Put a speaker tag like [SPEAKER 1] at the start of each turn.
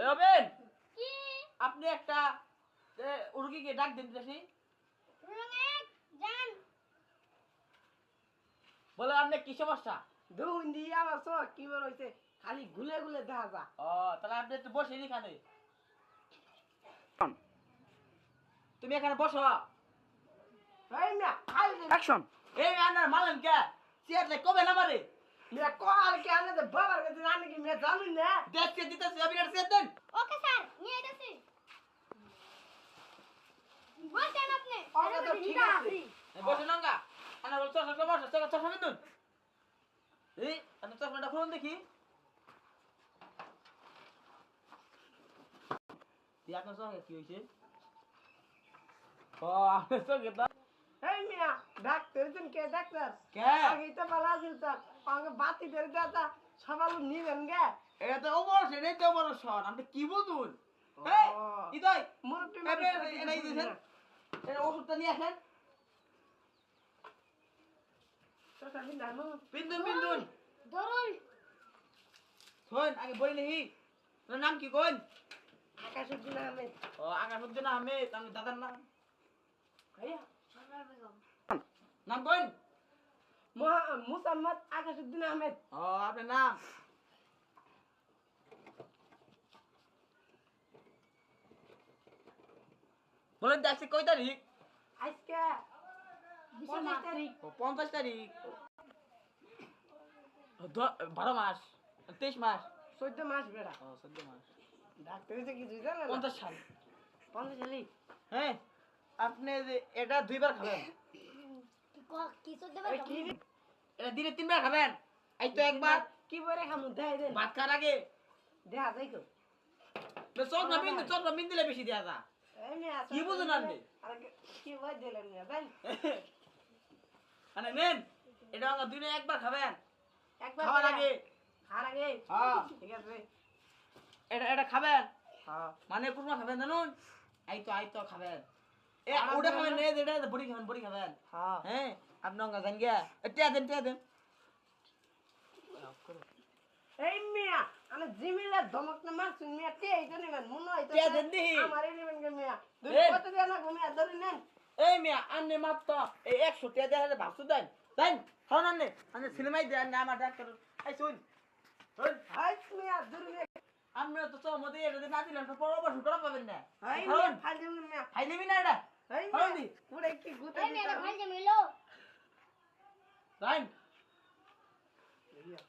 [SPEAKER 1] রবেন
[SPEAKER 2] কি
[SPEAKER 1] আপনি একটা রোগীকে ডাক দিন দেখি
[SPEAKER 2] রঙেক জান
[SPEAKER 1] বলে আপনি কি সমস্যা
[SPEAKER 3] দুন দিয়ে আমার চোখ কি মনে হইছে খালি গুলে গুলে দেখা যা
[SPEAKER 1] ও তাহলে আপনি একটু বসে এখানে তুমি এখানে বসো
[SPEAKER 3] এই না খালি অ্যাকশন
[SPEAKER 1] এই আনার মালেন কে চেয়ারলে কবে না মারে
[SPEAKER 3] মেয়ে কল কে আনে দে বাবার কাছে জানি কি মেয়ে জানি না
[SPEAKER 1] দেখতে দিতেছি আমি আর চেয়ার দেন
[SPEAKER 2] ওকে স্যার নিয়ে যাচ্ছি বসেন আপনি
[SPEAKER 3] ওকে তো ঠিক আছে
[SPEAKER 1] বসে নঙ্গা আনা বল চশমা বসো চশমা বিন্দুন এই আপনি চশমাটা খুলুন দেখি দিয়ে আপনার চোখে কি হয়েছে ও আপনার চোখে তো
[SPEAKER 3] এই মিয়া ডাক্তার তুমি কে ডাক্তার
[SPEAKER 1] কে
[SPEAKER 3] আগে তো বলা ছিল তো আগে বাতি ধরে দাদা সবাই নিবেন গে
[SPEAKER 1] এটা তো অপারেশন এই তো অপারেশন আপনি কি বুঝুন এই ইদাই
[SPEAKER 3] মুরব্বি
[SPEAKER 1] এই দিছেন এই ওষুধটা নিয়ে আসেন
[SPEAKER 3] তো আমি জানো
[SPEAKER 1] বিন্দুন বিন্দুন
[SPEAKER 2] ধরুন
[SPEAKER 1] শোন আগে বই নেহি তোর নাম কি কোন
[SPEAKER 3] আকাশুদ্দিন আহমেদ
[SPEAKER 1] ও আকাশুদ্দিন আহমেদ আমি দাদার নাম
[SPEAKER 3] ভাইয়া
[SPEAKER 2] সরকার বেগম
[SPEAKER 1] নাম কোন
[SPEAKER 3] মুসাম্মদ আকাশুদ্দিন আহমেদ
[SPEAKER 1] ও আপনার নাম বলেন তো আজকে কয় তারিখ
[SPEAKER 3] আজকে 25 তারিখ
[SPEAKER 1] ও 50 তারিখ 12 মাস 23 মাস
[SPEAKER 3] 14 মাস বেড়া
[SPEAKER 1] ও 14 মাস
[SPEAKER 3] ডাক্তার তো কিছু জানে না
[SPEAKER 1] 50 সাল
[SPEAKER 3] 50 সালি
[SPEAKER 1] হ্যাঁ আপনি যে এটা দুইবার খাবেন
[SPEAKER 2] কি তো দেবে
[SPEAKER 3] এই কি
[SPEAKER 1] এটা দিনে তিনবার খাবেন এই তো একবার
[SPEAKER 3] কি বলে খামু দেখাই দেন
[SPEAKER 1] ভাত খাওয়ার আগে
[SPEAKER 3] দেখা যাই তো
[SPEAKER 1] চট না বিন দিলে বেশি দেয়া যা
[SPEAKER 3] এই মিয়া
[SPEAKER 1] কি বুঝুন আপনি?
[SPEAKER 3] আর কি বই দিলেন মিয়া জান
[SPEAKER 1] মানে নেন এটা আমরা দিনে একবার খাবেন
[SPEAKER 3] একবার
[SPEAKER 1] খাওয়ার আগে
[SPEAKER 3] খাওয়ার আগে
[SPEAKER 1] হ্যাঁ
[SPEAKER 3] ঠিক আছে
[SPEAKER 1] এটা খাবেন
[SPEAKER 3] হ্যাঁ
[SPEAKER 1] মানে কোনটা খাবেন জানুন আই তো খাবেন এ ওটা খাবেন না এটা বড়ি খাবেন
[SPEAKER 3] হ্যাঁ
[SPEAKER 1] হ্যাঁ আপনি অঙ্গা জান গিয়া টিয়া দেন
[SPEAKER 3] এই মিয়া আমি জিমিলে ধমক না মারছুন মিয়া তে এইটা নেবেন মনে হয় তো
[SPEAKER 1] টিয়া দেন দি
[SPEAKER 3] আমারে নেবেন গে মিয়া দুই
[SPEAKER 1] এই।
[SPEAKER 3] কত দেয়া না মিয়া ধরে নেন
[SPEAKER 1] এই মিয়া আন্নে মাত্র এই 100 টিয়া দেয় ভাবছু দেন খাওন আন্নে সিনেমাই দেন না আমার ডাক্তার এই শুন
[SPEAKER 3] হাই মিয়া ধরে নে
[SPEAKER 1] আমরা তো চমদে এটা না দিলেন তো পরবর্তী করা পাবেন না
[SPEAKER 3] হাই মিয়া
[SPEAKER 1] খাওন
[SPEAKER 3] ফাজে মিয়া
[SPEAKER 1] খাই নিবি না এটা
[SPEAKER 3] হাই
[SPEAKER 1] খাওন
[SPEAKER 3] মিয়া
[SPEAKER 1] দি
[SPEAKER 3] পুরে কি গুতে
[SPEAKER 2] এই মেয়েটা
[SPEAKER 3] দিতা
[SPEAKER 2] ভাই জমিলো
[SPEAKER 1] দেন
[SPEAKER 3] মিয়া